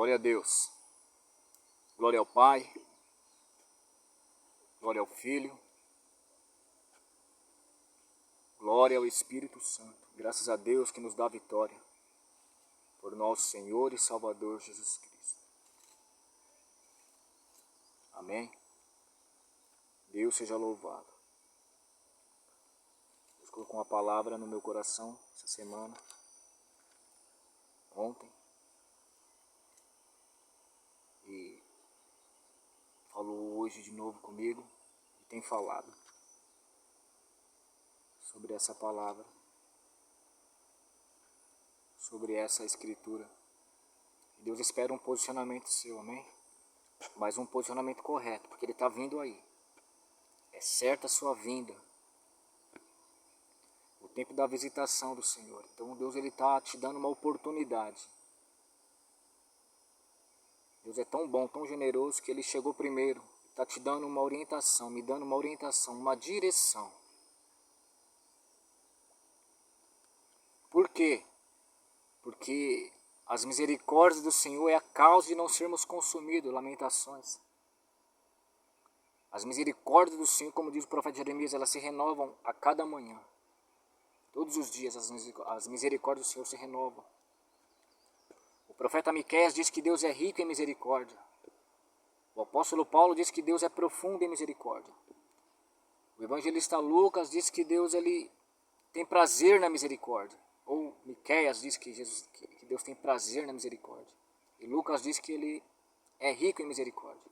Glória a Deus. Glória ao Pai. Glória ao Filho. Glória ao Espírito Santo. Graças a Deus que nos dá vitória. Por nosso Senhor e Salvador Jesus Cristo. Amém. Deus seja louvado. Deus colocou uma palavra no meu coração essa semana. Ontem. E falou hoje de novo comigo e tem falado sobre essa palavra, sobre essa escritura. Deus espera um posicionamento seu, amém? Mas um posicionamento correto, porque Ele está vindo aí. É certa a sua vinda. O tempo da visitação do Senhor. Então Deus Ele está te dando uma oportunidade. Deus é tão bom, tão generoso, que Ele chegou primeiro. Está te dando uma orientação, me dando uma orientação, uma direção. Por quê? Porque as misericórdias do Senhor é a causa de não sermos consumidos. Lamentações. As misericórdias do Senhor, como diz o profeta Jeremias, elas se renovam a cada manhã. Todos os dias as misericórdias do Senhor se renovam. O profeta Miqueias diz que Deus é rico em misericórdia. O apóstolo Paulo diz que Deus é profundo em misericórdia. O evangelista Lucas diz que Deus ele tem prazer na misericórdia. Ou Miqueias diz que Deus tem prazer na misericórdia. E Lucas diz que Ele é rico em misericórdia.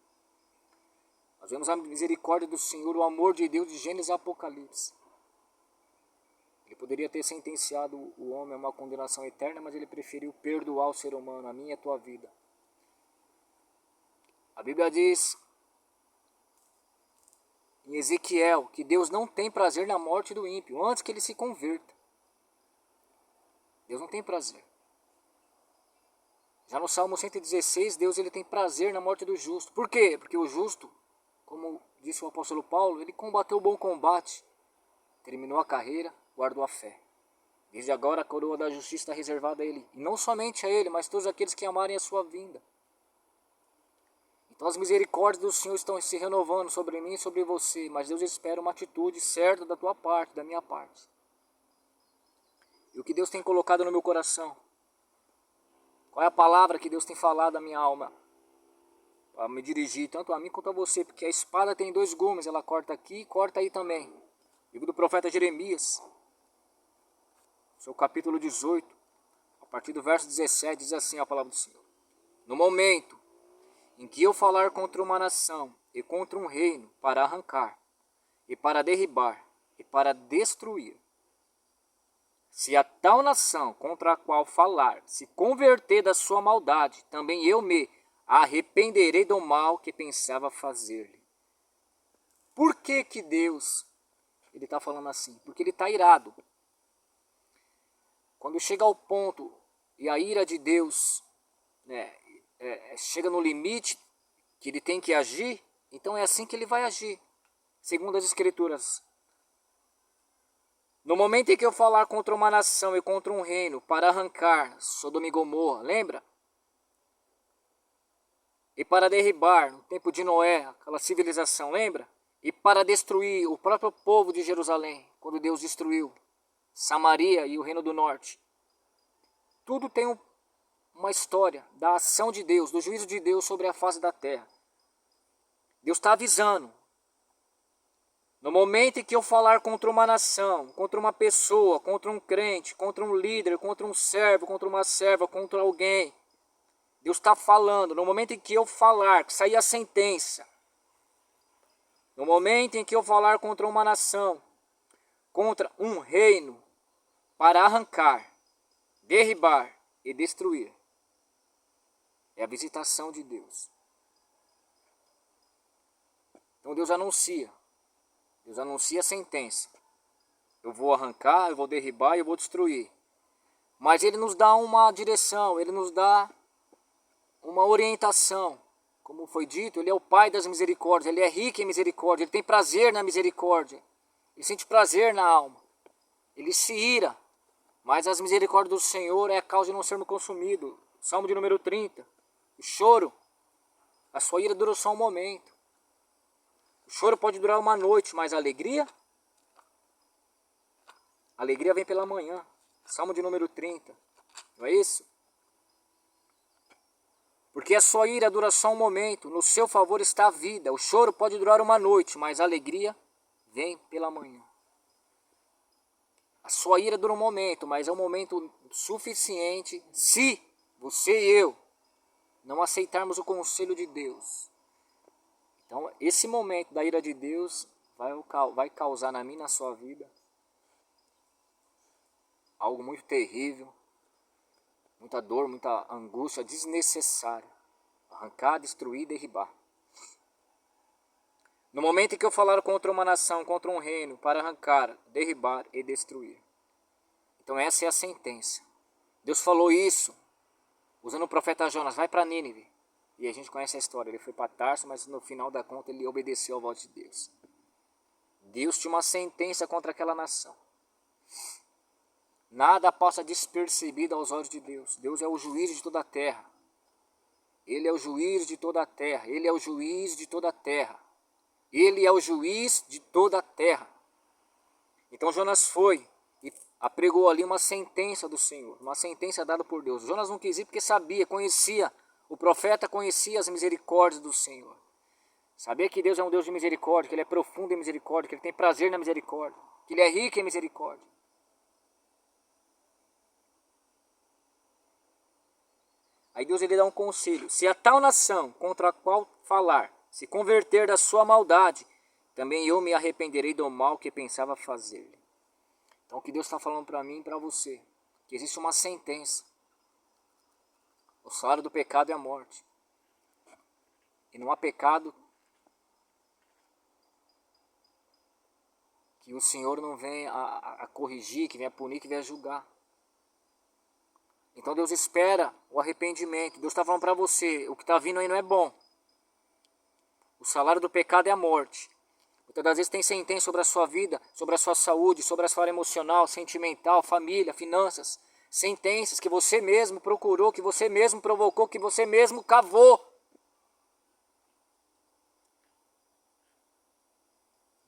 Nós vemos a misericórdia do Senhor, o amor de Deus de Gênesis a Apocalipse. Ele poderia ter sentenciado o homem a uma condenação eterna, mas Ele preferiu perdoar o ser humano, a minha e a tua vida. A Bíblia diz em Ezequiel que Deus não tem prazer na morte do ímpio, antes que ele se converta. Deus não tem prazer. Já no Salmo 116, Deus ele tem prazer na morte do justo. Por quê? Porque o justo, como disse o apóstolo Paulo, ele combateu o bom combate, terminou a carreira, guardou a fé. Desde agora a coroa da justiça está reservada a ele. E não somente a ele, mas todos aqueles que amarem a sua vinda. Então as misericórdias do Senhor estão se renovando sobre mim e sobre você. Mas Deus espera uma atitude certa da tua parte, da minha parte. E o que Deus tem colocado no meu coração? Qual é a palavra que Deus tem falado à minha alma? Para me dirigir tanto a mim quanto a você. Porque a espada tem dois gumes, ela corta aqui e corta aí também. Livro do profeta Jeremias, seu capítulo 18, a partir do verso 17, diz assim a palavra do Senhor. No momento em que eu falar contra uma nação e contra um reino para arrancar, e para derribar, e para destruir, se a tal nação contra a qual falar se converter da sua maldade, também eu me arrependerei do mal que pensava fazer-lhe. Por que que Deus ele está falando assim? Porque ele está irado. Quando chega ao ponto e a ira de Deus chega no limite que ele tem que agir, então é assim que ele vai agir, segundo as Escrituras. No momento em que eu falar contra uma nação e contra um reino para arrancar Sodoma e Gomorra, lembra? E para derribar, no tempo de Noé, aquela civilização, lembra? E para destruir o próprio povo de Jerusalém, quando Deus destruiu Samaria e o reino do norte. Tudo tem uma história da ação de Deus, do juízo de Deus sobre a face da terra. Deus está avisando. No momento em que eu falar contra uma nação, contra uma pessoa, contra um crente, contra um líder, contra um servo, contra uma serva, contra alguém, Deus está falando. No momento em que eu falar, que sair a sentença, no momento em que eu falar contra uma nação, contra um reino, para arrancar, derribar e destruir, é a visitação de Deus. Então Deus anuncia a sentença. Eu vou arrancar, eu vou derribar e eu vou destruir. Mas Ele nos dá uma direção, Ele nos dá uma orientação. Como foi dito, Ele é o Pai das misericórdias, Ele é rico em misericórdia, Ele tem prazer na misericórdia. Ele sente prazer na alma. Ele se ira, mas as misericórdias do Senhor é a causa de não sermos consumidos. Salmo de número 30. choro, a sua ira dura só um momento. O choro pode durar uma noite, mas a alegria vem pela manhã. Salmo de número 30, não é isso? Porque a sua ira dura só um momento, no seu favor está a vida. O choro pode durar uma noite, mas a alegria vem pela manhã. A sua ira dura um momento, mas é um momento suficiente se você e eu não aceitarmos o conselho de Deus. Então, esse momento da ira de Deus vai causar na minha e na sua vida algo muito terrível, muita dor, muita angústia desnecessária. Arrancar, destruir, derribar. No momento em que eu falar contra uma nação, contra um reino, para arrancar, derribar e destruir. Então essa é a sentença. Deus falou isso, usando o profeta Jonas, vai para Nínive. E a gente conhece a história, ele foi para Tarso, mas no final da conta ele obedeceu à voz de Deus. Deus tinha uma sentença contra aquela nação. Nada passa despercebido aos olhos de Deus. Deus é o juiz de toda a terra. Ele é o juiz de toda a terra. Ele é o juiz de toda a terra. Ele é o juiz de toda a terra. Então Jonas foi e apregou ali uma sentença do Senhor, uma sentença dada por Deus. Jonas não quis ir porque sabia, conhecia, o profeta conhecia as misericórdias do Senhor. Sabia que Deus é um Deus de misericórdia, que Ele é profundo em misericórdia, que Ele tem prazer na misericórdia, que Ele é rico em misericórdia. Aí Deus ele dá um conselho: se a tal nação contra a qual falar se converter da sua maldade, também eu me arrependerei do mal que pensava fazer-lhe. Então o que Deus está falando para mim e para você, que existe uma sentença. O salário do pecado é a morte. E não há pecado que o Senhor não venha a corrigir, que venha a punir, que venha a julgar. Então Deus espera o arrependimento. Deus está falando para você, o que está vindo aí não é bom. O salário do pecado é a morte. Muitas das vezes tem sentença sobre a sua vida, sobre a sua saúde, sobre a sua área emocional, sentimental, família, finanças. Sentenças que você mesmo procurou, que você mesmo provocou, que você mesmo cavou.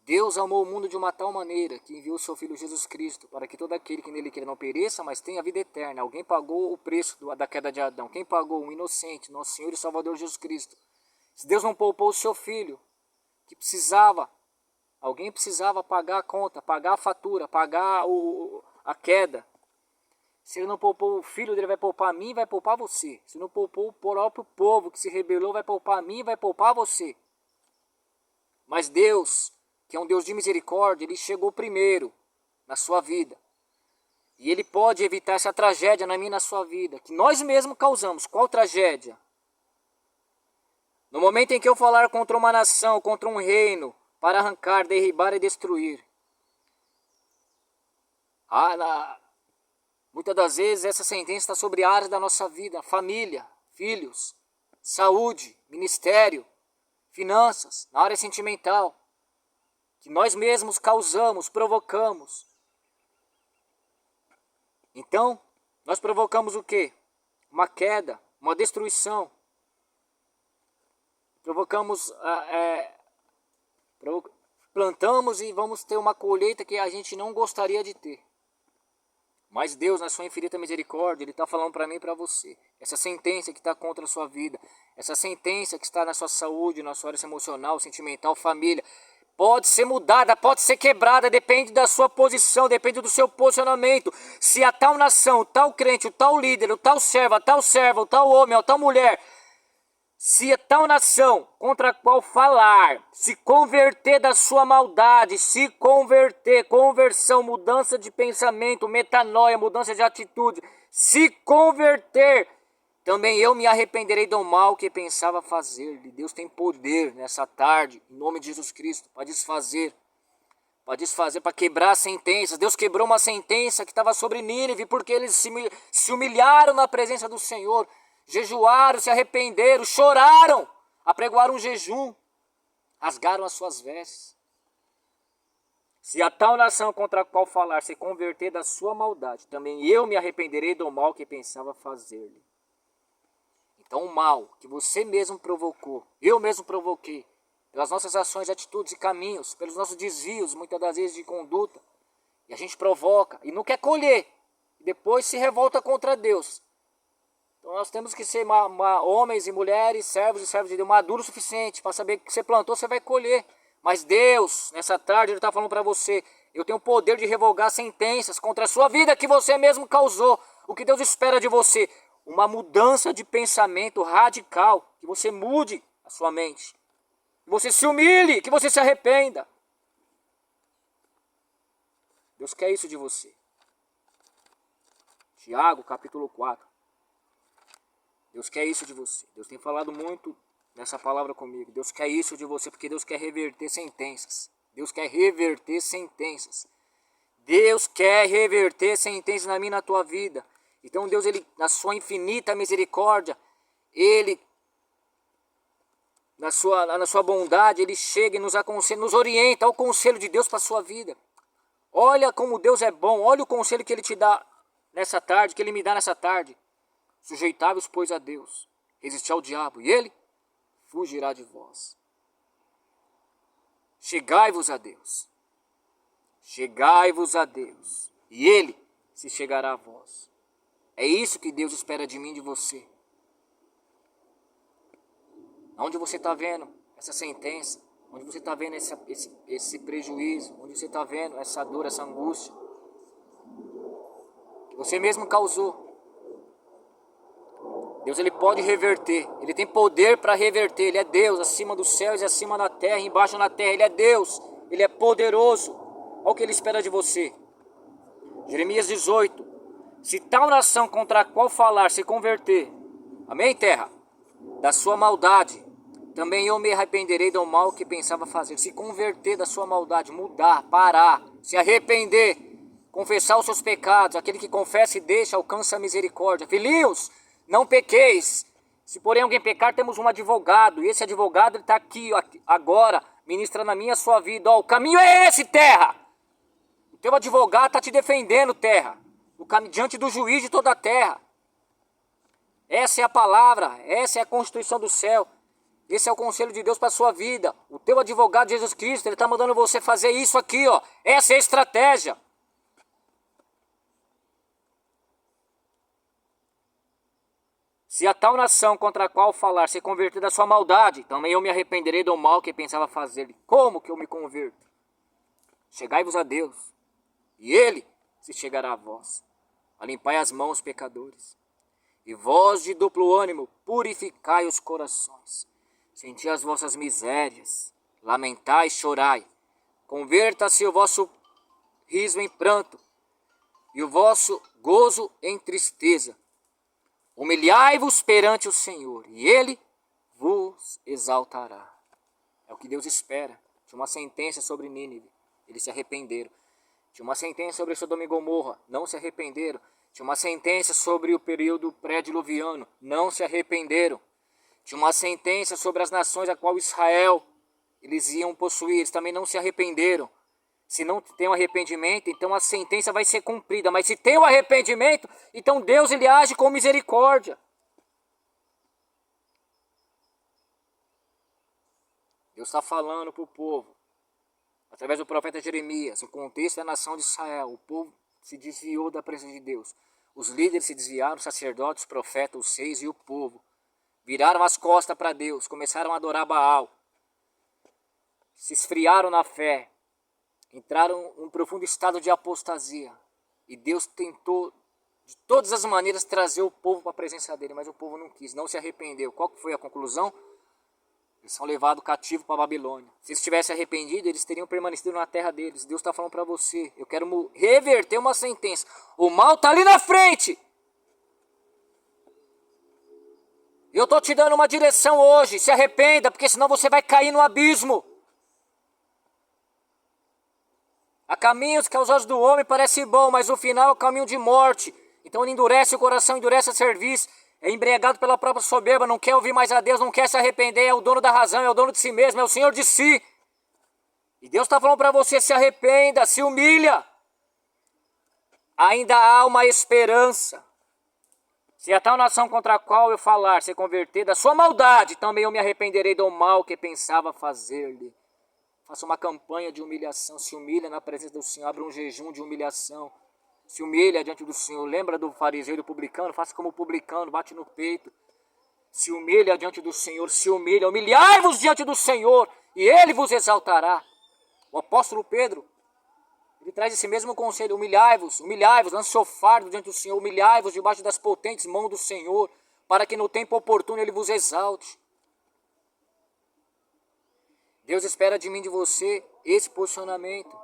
Deus amou o mundo de uma tal maneira que enviou o seu Filho Jesus Cristo para que todo aquele que nele queira não pereça, mas tenha vida eterna. Alguém pagou o preço da queda de Adão. Quem pagou? O inocente, nosso Senhor e Salvador Jesus Cristo. Se Deus não poupou o seu Filho, que precisava, alguém precisava pagar a conta, pagar a fatura, pagar a queda. Se Ele não poupou o Filho dele, vai poupar a mim e vai poupar você. Se não poupou o próprio povo que se rebelou, vai poupar a mim e vai poupar você. Mas Deus, que é um Deus de misericórdia, Ele chegou primeiro na sua vida. E Ele pode evitar essa tragédia na minha e na sua vida, que nós mesmos causamos. Qual tragédia? No momento em que eu falar contra uma nação, contra um reino, para arrancar, derribar e destruir. Muitas das vezes essa sentença está sobre áreas da nossa vida, família, filhos, saúde, ministério, finanças, na área sentimental, que nós mesmos causamos, provocamos. Então, nós provocamos o quê? Uma queda, uma destruição. Plantamos e vamos ter uma colheita que a gente não gostaria de ter. Mas Deus, na sua infinita misericórdia, Ele está falando para mim e para você. Essa sentença que está contra a sua vida, essa sentença que está na sua saúde, na sua área emocional, sentimental, família, pode ser mudada, pode ser quebrada, depende da sua posição, depende do seu posicionamento. Se a tal nação, o tal crente, o tal líder, o tal servo, o tal homem, a tal mulher, se a tal nação contra a qual falar, se converter da sua maldade, se converter, conversão, mudança de pensamento, metanoia, mudança de atitude, se converter, também eu me arrependerei do mal que pensava fazer-lhe. Deus tem poder nessa tarde, em nome de Jesus Cristo, para desfazer, para quebrar sentenças. Deus quebrou uma sentença que estava sobre Nínive, porque eles se humilharam na presença do Senhor, jejuaram, se arrependeram, choraram, apregoaram um jejum, rasgaram as suas vestes. Se a tal nação contra a qual falar se converter da sua maldade, também eu me arrependerei do mal que pensava fazer-lhe. Então o mal que você mesmo provocou, eu mesmo provoquei, pelas nossas ações, atitudes e caminhos, pelos nossos desvios, muitas das vezes de conduta, e a gente provoca e não quer colher, e depois se revolta contra Deus. Então nós temos que ser homens e mulheres, servos e servos de Deus, maduros o suficiente para saber que você plantou, você vai colher. Mas Deus, nessa tarde, Ele está falando para você, eu tenho o poder de revogar sentenças contra a sua vida que você mesmo causou. O que Deus espera de você? Uma mudança de pensamento radical, que você mude a sua mente. Que você se humilhe, que você se arrependa. Deus quer isso de você. Tiago, capítulo 4. Deus quer isso de você. Deus tem falado muito nessa palavra comigo. Deus quer isso de você porque Deus quer reverter sentenças. Deus quer reverter sentenças. Deus quer reverter sentenças na minha e na tua vida. Então Deus, Ele, na sua infinita misericórdia, Ele, na sua bondade, Ele chega e nos aconselha, nos orienta ao conselho de Deus para a sua vida. Olha como Deus é bom. Olha o conselho que Ele te dá nessa tarde, que Ele me dá nessa tarde. Sujeitai-vos, pois, a Deus, resisti ao diabo, e ele fugirá de vós. Chegai-vos a Deus, chegai-vos a Deus, e ele se chegará a vós. É isso que Deus espera de mim e de você. Onde você está vendo essa sentença, onde você está vendo esse prejuízo, onde você está vendo essa dor, essa angústia, que você mesmo causou. Deus, Ele pode reverter, Ele tem poder para reverter, Ele é Deus, acima dos céus e acima da terra, embaixo na terra, Ele é Deus, Ele é poderoso. Olha o que Ele espera de você. Jeremias 18, se tal nação contra a qual falar se converter, amém, terra, da sua maldade, também eu me arrependerei do mal que pensava fazer. Se converter da sua maldade, mudar, parar, se arrepender, confessar os seus pecados, aquele que confessa e deixa alcança a misericórdia. Filhinhos, não pequeis. Se porém alguém pecar, temos um advogado. E esse advogado está aqui agora, ministrando a minha e a sua vida. Ó, o caminho é esse, terra. O teu advogado está te defendendo, terra. O caminho diante do juiz de toda a terra. Essa é a palavra. Essa é a constituição do céu. Esse é o conselho de Deus para a sua vida. O teu advogado, Jesus Cristo, Ele está mandando você fazer isso aqui, ó. Essa é a estratégia. Se a tal nação contra a qual falar se converter da sua maldade, também eu me arrependerei do mal que pensava fazer. Como que eu me converto? Chegai-vos a Deus, e Ele se chegará a vós. Limpai as mãos, pecadores. E vós de duplo ânimo, purificai os corações. Senti as vossas misérias, lamentai e chorai. Converta-se o vosso riso em pranto, e o vosso gozo em tristeza. Humilhai-vos perante o Senhor, e Ele vos exaltará. É o que Deus espera. Tinha uma sentença sobre Nínive, eles se arrependeram. Tinha uma sentença sobre Sodoma e Gomorra, não se arrependeram. Tinha uma sentença sobre o período pré-diluviano, não se arrependeram. Tinha uma sentença sobre as nações a qual Israel eles iam possuir, eles também não se arrependeram. Se não tem um arrependimento, então a sentença vai ser cumprida. Mas se tem um arrependimento, então Deus, Ele age com misericórdia. Deus está falando para o povo, através do profeta Jeremias. O contexto é a nação de Israel. O povo se desviou da presença de Deus. Os líderes se desviaram, os sacerdotes, os profetas, os reis e o povo. Viraram as costas para Deus, começaram a adorar Baal. Se esfriaram na fé. Entraram em um profundo estado de apostasia. E Deus tentou, de todas as maneiras, trazer o povo para a presença dele. Mas o povo não quis, não se arrependeu. Qual que foi a conclusão? Eles são levados cativos para a Babilônia. Se eles tivessem arrependido, eles teriam permanecido na terra deles. Deus está falando para você. Eu quero reverter uma sentença. O mal está ali na frente. Eu estou te dando uma direção hoje. Se arrependa, porque senão você vai cair no abismo. Há caminhos que aos olhos do homem parecem bom, mas o final é o caminho de morte. Então ele endurece o coração, endurece a cerviz, é embriagado pela própria soberba, não quer ouvir mais a Deus, não quer se arrepender, é o dono da razão, é o dono de si mesmo, é o Senhor de si. E Deus está falando para você, se arrependa, se humilha. Ainda há uma esperança. Se a tal nação contra a qual eu falar se converter da sua maldade, também eu me arrependerei do mal que pensava fazer-lhe. Faça uma campanha de humilhação, se humilha na presença do Senhor, abra um jejum de humilhação. Se humilha diante do Senhor, lembra do fariseu e do publicano, faça como o publicano, bate no peito. Se humilha diante do Senhor, se humilha, humilhai-vos diante do Senhor e Ele vos exaltará. O apóstolo Pedro, ele traz esse mesmo conselho, humilhai-vos, lance seu fardo diante do Senhor, humilhai-vos debaixo das potentes mãos do Senhor, para que no tempo oportuno Ele vos exalte. Deus espera de mim e de você esse posicionamento,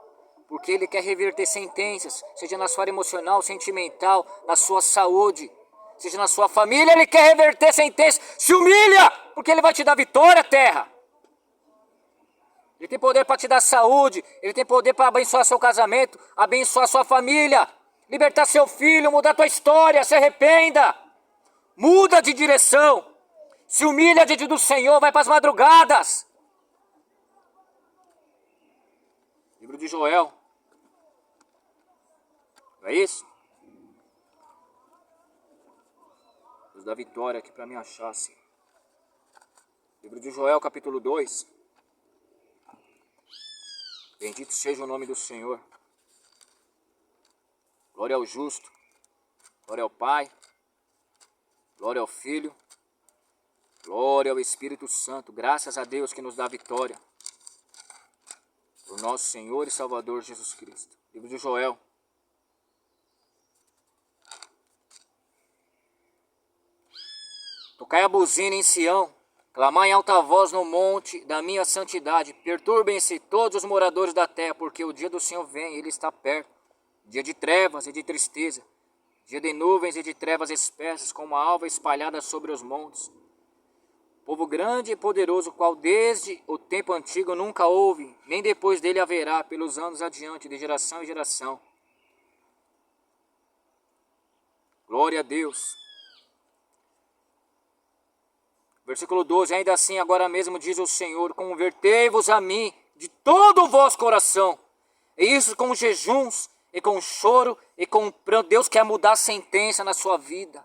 porque Ele quer reverter sentenças, seja na sua área emocional, sentimental, na sua saúde, seja na sua família, Ele quer reverter sentenças. Se humilha, porque Ele vai te dar vitória, terra. Ele tem poder para te dar saúde, Ele tem poder para abençoar seu casamento, abençoar sua família, libertar seu filho, mudar tua história, se arrependa. Muda de direção, se humilha diante do Senhor, vai para as madrugadas. Livro de Joel. Não é isso? Deus dá vitória aqui para me achar, assim. Livro de Joel, capítulo 2. Bendito seja o nome do Senhor. Glória ao justo. Glória ao Pai. Glória ao Filho. Glória ao Espírito Santo. Graças a Deus que nos dá vitória. O nosso Senhor e Salvador Jesus Cristo. Livro de Joel. Tocai a buzina em Sião, clamai em alta voz no monte da minha santidade. Perturbem-se todos os moradores da terra, porque o dia do Senhor vem, Ele está perto. Dia de trevas e de tristeza, dia de nuvens e de trevas espessas, como a alva espalhada sobre os montes. Povo grande e poderoso, qual desde o tempo antigo nunca houve, nem depois dele haverá, pelos anos adiante, de geração em geração. Glória a Deus. Versículo 12, ainda assim agora mesmo diz o Senhor, convertei-vos a mim de todo o vosso coração, e isso com jejuns, e com choro, e com pranto. Deus quer mudar a sentença na sua vida.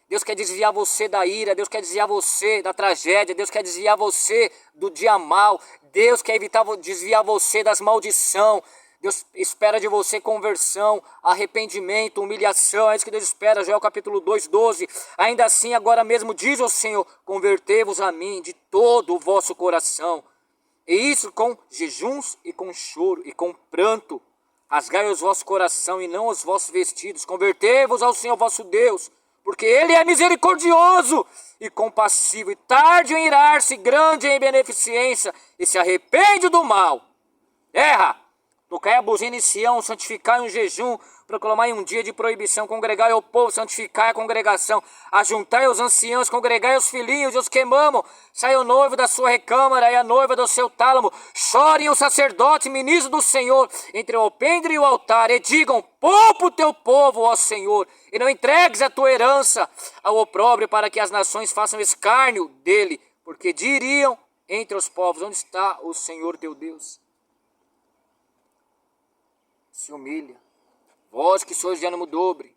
Deus quer desviar você da ira, Deus quer desviar você da tragédia, Deus quer desviar você do dia mal, Deus quer desviar você das maldições. Deus espera de você conversão, arrependimento, humilhação, é isso que Deus espera. Joel capítulo 2, 12. Ainda assim, agora mesmo diz o Senhor, convertei-vos a mim de todo o vosso coração. E isso com jejuns e com choro e com pranto. Rasgai os vossos coração e não os vossos vestidos. Convertei-vos ao Senhor vosso Deus, porque Ele é misericordioso e compassivo, e tarde em irar-se, grande em beneficência, e se arrepende do mal. Erra! Tocai a buzina em Sião, santificai um jejum, proclamai um dia de proibição, congregai o povo, santificai a congregação, ajuntai os anciãos, congregai os filhinhos e os que mamam, sai o noivo da sua recâmara e a noiva do seu tálamo, chorem os sacerdotes, ministros do Senhor, entre o alpendre e o altar, e digam, poupa o teu povo, ó Senhor, e não entregues a tua herança ao opróbrio, para que as nações façam escárnio dele, porque diriam entre os povos, onde está o Senhor teu Deus? Se humilha. Vós que sois de ânimo dobre,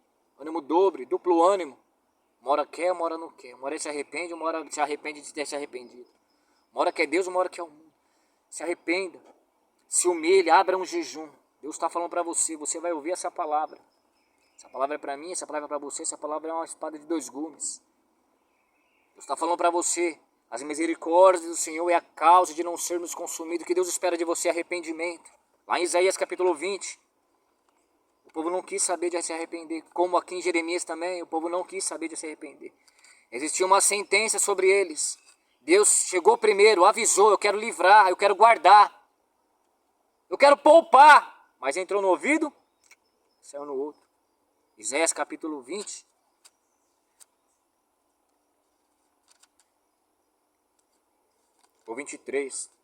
duplo ânimo. Uma hora quer, uma hora não quer. Uma hora se arrepende, uma hora se arrepende de ter se arrependido. Uma hora quer Deus, uma hora quer o mundo. Se arrependa, se humilha, abra um jejum. Deus está falando para você, você vai ouvir essa palavra. Essa palavra é para mim, essa palavra é para você, essa palavra é uma espada de dois gumes. Deus está falando para você, as misericórdias do Senhor é a causa de não sermos consumidos. O que Deus espera de você é arrependimento. Lá em Isaías capítulo 20, o povo não quis saber de se arrepender, como aqui em Jeremias também, o povo não quis saber de se arrepender. Existia uma sentença sobre eles. Deus chegou primeiro, avisou, eu quero livrar, eu quero guardar, eu quero poupar, mas entrou no ouvido, saiu no outro. Isaías capítulo 20. Ou 23.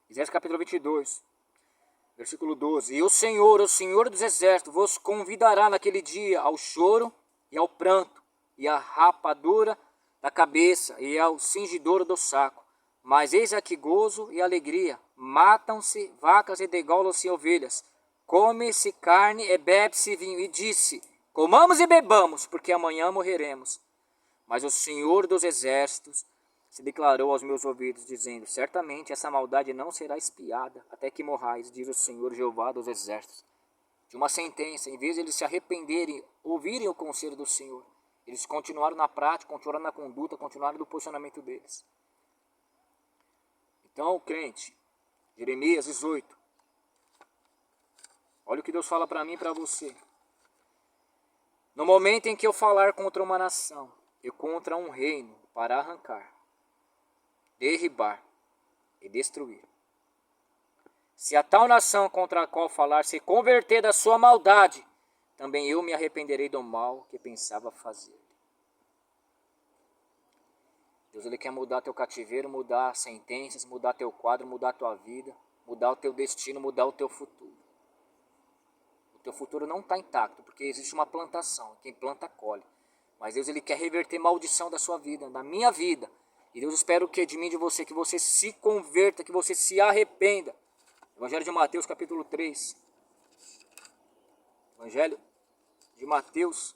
Isaías capítulo 22, versículo 12. E o Senhor dos exércitos, vos convidará naquele dia ao choro e ao pranto, e à rapadura da cabeça e ao cingidouro do saco. Mas eis aqui gozo e alegria, matam-se vacas e degolam-se ovelhas, come-se carne e bebe-se vinho. E disse, comamos e bebamos, porque amanhã morreremos. Mas o Senhor dos Exércitos se declarou aos meus ouvidos, dizendo, certamente essa maldade não será espiada, até que morrais, diz o Senhor Jeová dos Exércitos. De uma sentença, em vez de eles se arrependerem, ouvirem o conselho do Senhor, eles continuaram na prática, continuaram na conduta, continuaram no posicionamento deles. Então, crente, Jeremias 18, olha o que Deus fala para mim e para você. No momento em que eu falar contra uma nação e contra um reino para arrancar, derribar e destruir, se a tal nação contra a qual falar se converter da sua maldade, também eu me arrependerei do mal que pensava fazer. Deus, Ele quer mudar teu cativeiro, mudar sentenças, mudar teu quadro, mudar tua vida, mudar o teu destino, mudar o teu futuro. O teu futuro não está intacto, porque existe uma plantação, quem planta colhe. Mas Deus, Ele quer reverter maldição da sua vida, da minha vida. E Deus espera o que de mim e de você? Que você se converta, que você se arrependa. Evangelho de Mateus, capítulo 3. Evangelho de Mateus,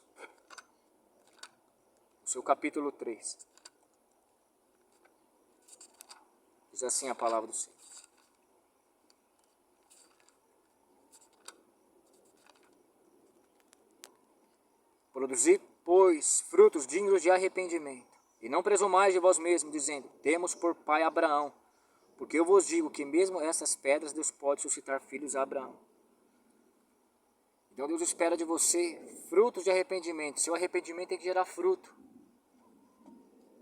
o seu capítulo 3. Diz assim a palavra do Senhor. Produzi, pois, frutos dignos de arrependimento. E não presumais de vós mesmos, dizendo, temos por pai Abraão. Porque eu vos digo que mesmo essas pedras Deus pode suscitar filhos a Abraão. Então Deus espera de você frutos de arrependimento. Seu arrependimento tem que gerar fruto.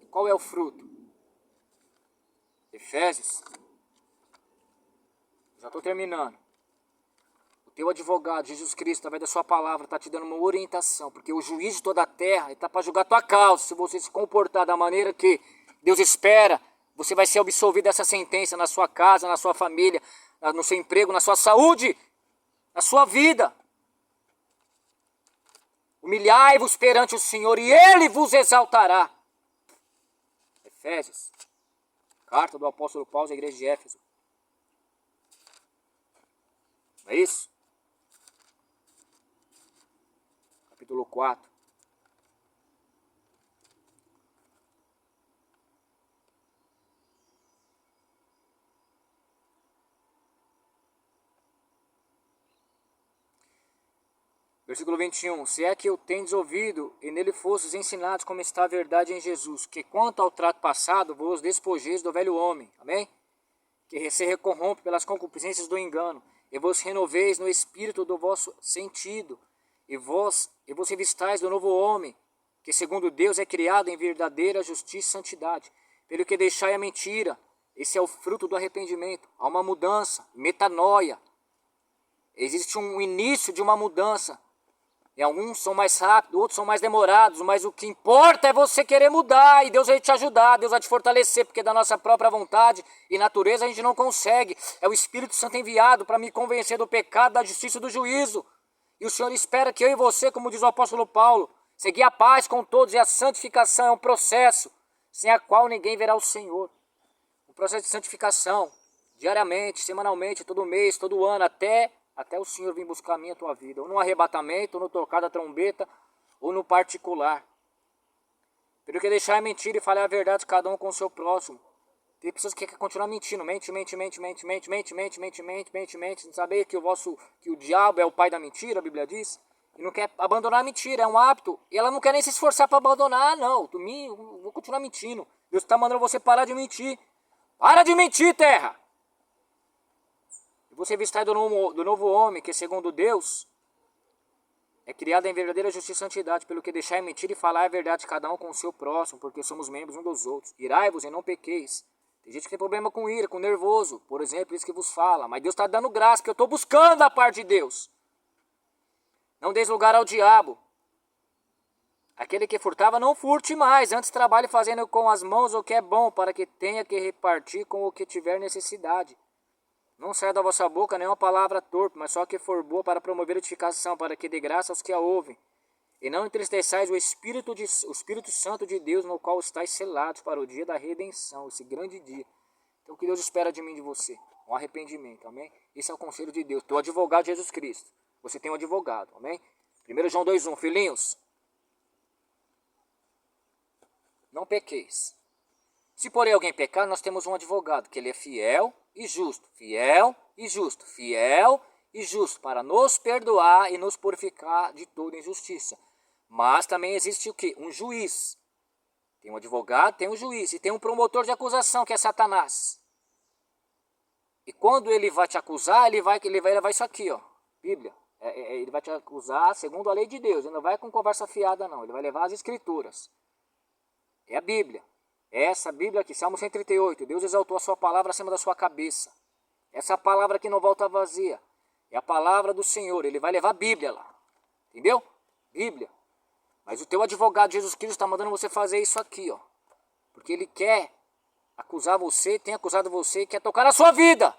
E qual é o fruto? Efésios. Já estou terminando. O teu advogado, Jesus Cristo, através da sua palavra, está te dando uma orientação. Porque o juiz de toda a terra está para julgar a tua causa. Se você se comportar da maneira que Deus espera, você vai ser absolvido dessa sentença na sua casa, na sua família, no seu emprego, na sua saúde, na sua vida. Humilhai-vos perante o Senhor e Ele vos exaltará. Efésios. Carta do apóstolo Paulo à igreja de Éfeso. Não é isso? Capítulo 4. Versículo 21. Se é que o tendes ouvido e nele fostes ensinados como está a verdade em Jesus, que quanto ao trato passado vos despojeis do velho homem. Amém? Que se recorrompe pelas concupiscências do engano, e vos renoveis no espírito do vosso sentido, e vos revistais do novo homem, que segundo Deus é criado em verdadeira justiça e santidade. Pelo que deixai a mentira, esse é o fruto do arrependimento. Há uma mudança, metanoia. Existe um início de uma mudança. E alguns são mais rápidos, outros são mais demorados, mas o que importa é você querer mudar, e Deus vai te ajudar, Deus vai te fortalecer, porque da nossa própria vontade e natureza a gente não consegue. É o Espírito Santo enviado para me convencer do pecado, da justiça e do juízo. E o Senhor espera que eu e você, como diz o apóstolo Paulo, seguir a paz com todos, e a santificação é um processo sem a qual ninguém verá o Senhor. Um processo de santificação, diariamente, semanalmente, todo mês, todo ano, até o Senhor vir buscar a minha e a tua vida, ou no arrebatamento, ou no tocar da trombeta, ou no particular. Pelo que deixar a mentira e falar a verdade cada um com o seu próximo. Tem pessoas que querem continuar mentindo, mente, não saber que o diabo é o pai da mentira, a Bíblia diz, e não quer abandonar a mentira, é um hábito, e ela não quer nem se esforçar para abandonar, não, vou continuar mentindo. Deus está mandando você parar de mentir. Para de mentir, terra! Você vistai do novo homem, que segundo Deus é criado em verdadeira justiça e santidade, pelo que deixai mentir e falar a verdade cada um com o seu próximo, porque somos membros um dos outros. Irai-vos e não pequeis. Tem gente que tem problema com ira, com nervoso, por exemplo, isso que vos fala. Mas Deus está dando graça, que eu estou buscando a parte de Deus. Não deis lugar ao diabo. Aquele que furtava, não furte mais. Antes trabalhe fazendo com as mãos o que é bom, para que tenha que repartir com o que tiver necessidade. Não saia da vossa boca nenhuma palavra torpe, mas só que for boa para promover edificação, para que dê graça aos que a ouvem. E não entristeçais o Espírito Santo de Deus, no qual estáis selados para o dia da redenção, esse grande dia. Então o que Deus espera de mim e de você? Um arrependimento, amém? Esse é o conselho de Deus. Teu advogado Jesus Cristo. Você tem um advogado, amém? 1 João 2,1, filhinhos, não pequeis. Se porém alguém pecar, nós temos um advogado, que ele é fiel e justo, fiel e justo, fiel e justo, para nos perdoar e nos purificar de toda injustiça. Mas também existe o quê? Um juiz. Tem um advogado, tem um juiz, e tem um promotor de acusação, que é Satanás. E quando ele vai te acusar, ele vai levar isso aqui, ó, Bíblia. Ele vai te acusar segundo a lei de Deus, ele não vai com conversa fiada não, ele vai levar as escrituras. É a Bíblia. É essa Bíblia aqui, Salmo 138, Deus exaltou a sua palavra acima da sua cabeça. Essa palavra aqui não volta vazia. É a palavra do Senhor, ele vai levar a Bíblia lá. Entendeu? Bíblia. Mas o teu advogado Jesus Cristo está mandando você fazer isso aqui, ó. Porque ele quer acusar você, tem acusado você e quer tocar na sua vida.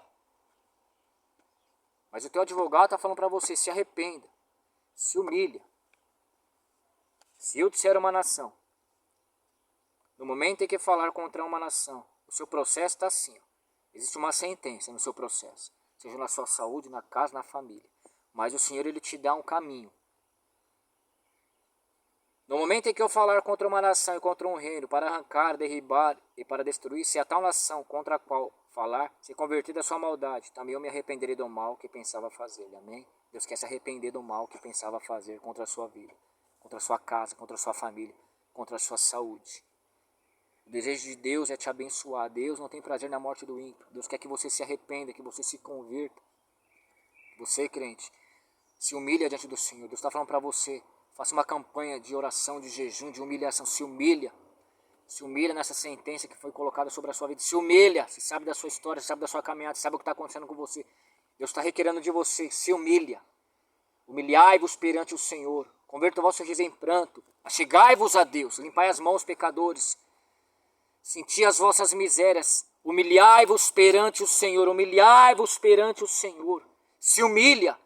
Mas o teu advogado está falando para você, se arrependa, se humilha. Se eu disser uma nação, no momento em que falar contra uma nação, o seu processo está assim, ó. Existe uma sentença no seu processo, seja na sua saúde, na casa, na família. Mas o Senhor, ele te dá um caminho. No momento em que eu falar contra uma nação e contra um reino, para arrancar, derribar e para destruir, se a tal nação contra a qual falar se converter da sua maldade, também eu me arrependerei do mal que pensava fazer. Amém? Deus quer se arrepender do mal que pensava fazer contra a sua vida, contra a sua casa, contra a sua família, contra a sua saúde. O desejo de Deus é te abençoar. Deus não tem prazer na morte do ímpio. Deus quer que você se arrependa, que você se converta. Você, crente, se humilha diante do Senhor. Deus está falando para você, faça uma campanha de oração, de jejum, de humilhação. Se humilha. Se humilha nessa sentença que foi colocada sobre a sua vida. Se humilha. Você sabe da sua história, você sabe da sua caminhada, você sabe o que está acontecendo com você. Deus está requerendo de você. Se humilha. Humilhai-vos perante o Senhor. Converta o vosso riso em pranto. Achegai-vos a Deus. Limpai as mãos, pecadores. Senti as vossas misérias. Humilhai-vos perante o Senhor. Humilhai-vos perante o Senhor. Se humilha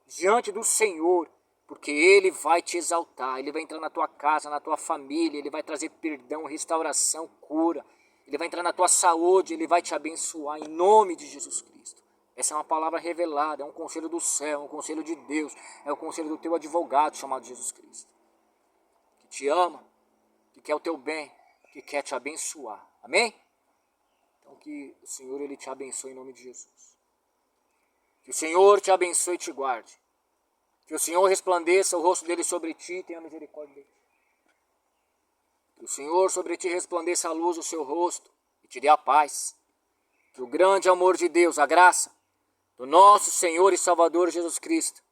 diante do Senhor. Porque Ele vai te exaltar, Ele vai entrar na tua casa, na tua família, Ele vai trazer perdão, restauração, cura. Ele vai entrar na tua saúde, Ele vai te abençoar em nome de Jesus Cristo. Essa é uma palavra revelada, é um conselho do céu, é um conselho de Deus, é o conselho do teu advogado chamado Jesus Cristo. Que te ama, que quer o teu bem, que quer te abençoar. Amém? Então que o Senhor, Ele te abençoe em nome de Jesus. Que o Senhor te abençoe e te guarde. Que o Senhor resplandeça o rosto dele sobre ti e tenha misericórdia de ti. Que o Senhor sobre ti resplandeça a luz do seu rosto e te dê a paz. Que o grande amor de Deus, a graça do nosso Senhor e Salvador Jesus Cristo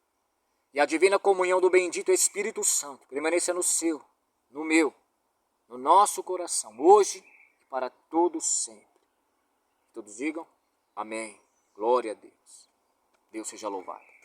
e a divina comunhão do bendito Espírito Santo permaneça no seu, no meu, no nosso coração, hoje e para todos sempre. Todos digam amém. Glória a Deus. Deus seja louvado.